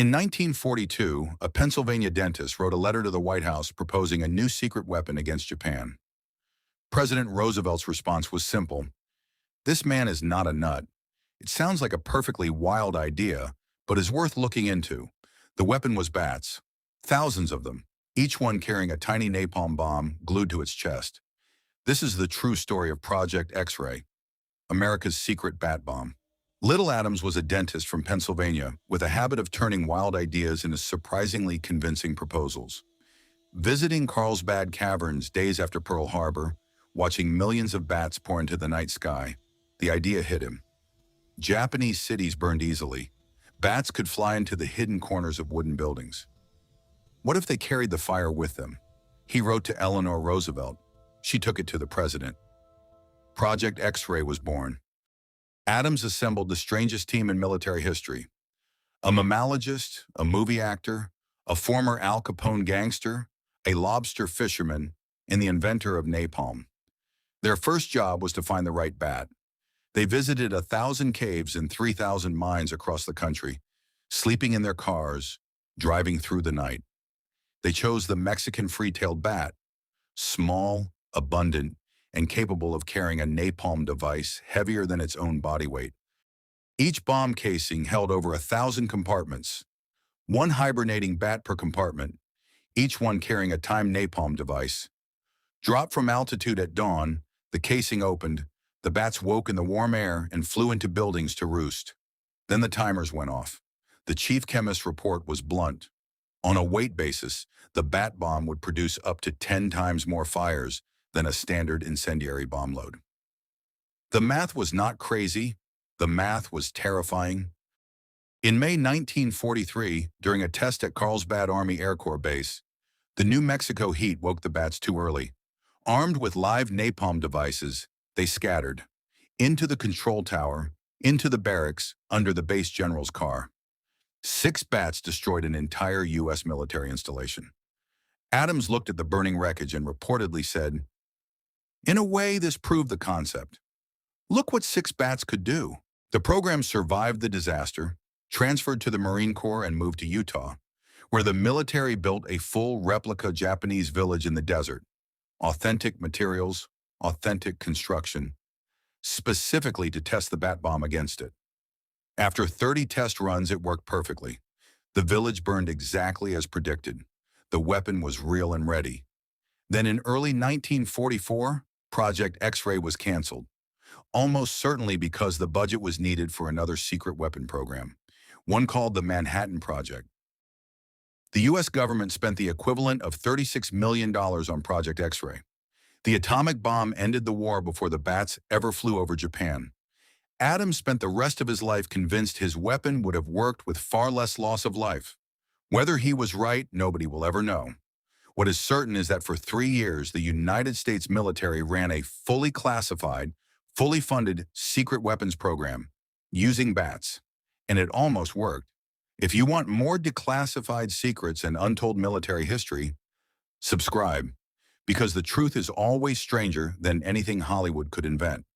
In 1942, a Pennsylvania dentist wrote a letter to the White House proposing a new secret weapon against Japan. President Roosevelt's response was simple. This man is not a nut. It sounds like a perfectly wild idea, but is worth looking into. The weapon was bats. Thousands of them, each one carrying a tiny napalm bomb glued to its chest. This is the true story of Project X-Ray, America's secret bat bomb. Lytle Adams was a dentist from Pennsylvania with a habit of turning wild ideas into surprisingly convincing proposals. Visiting Carlsbad Caverns days after Pearl Harbor, watching millions of bats pour into the night sky, the idea hit him. Japanese cities burned easily. Bats could fly into the hidden corners of wooden buildings. What if they carried the fire with them? He wrote to Eleanor Roosevelt. She took it to the president. Project X-Ray was born. Adams assembled the strangest team in military history. A mammalogist, a movie actor, a former Al Capone gangster, a lobster fisherman, and the inventor of napalm. Their first job was to find the right bat. They visited 1,000 caves and 3,000 mines across the country, sleeping in their cars, driving through the night. They chose the Mexican free-tailed bat, small, abundant, and capable of carrying a napalm device heavier than its own body weight. Each bomb casing held over 1,000 compartments, one hibernating bat per compartment, each one carrying a timed napalm device. Dropped from altitude at dawn, the casing opened, the bats woke in the warm air and flew into buildings to roost. Then the timers went off. The chief chemist's report was blunt. On a weight basis, the bat bomb would produce up to 10 times more fires than a standard incendiary bomb load. The math was not crazy. The math was terrifying. In May 1943, during a test at Carlsbad Army Air Corps Base, the New Mexico heat woke the bats too early. Armed with live napalm devices, they scattered into the control tower, into the barracks, under the base general's car. 6 bats destroyed an entire U.S. military installation. Adams looked at the burning wreckage and reportedly said, "In a way, this proved the concept. Look what 6 bats could do." The program survived the disaster, transferred to the Marine Corps, and moved to Utah, where the military built a full replica Japanese village in the desert. Authentic materials, authentic construction, specifically to test the bat bomb against it. After 30 test runs, it worked perfectly. The village burned exactly as predicted. The weapon was real and ready. Then in early 1944, Project X-Ray was canceled, almost certainly because the budget was needed for another secret weapon program, one called the Manhattan Project. The U.S. government spent the equivalent of $36 million on Project X-Ray. The atomic bomb ended the war before the bats ever flew over Japan. Adams spent the rest of his life convinced his weapon would have worked with far less loss of life. Whether he was right, nobody will ever know. What is certain is that for 3 years, the United States military ran a fully classified, fully funded secret weapons program using bats, and it almost worked. If you want more declassified secrets and untold military history, subscribe, because the truth is always stranger than anything Hollywood could invent.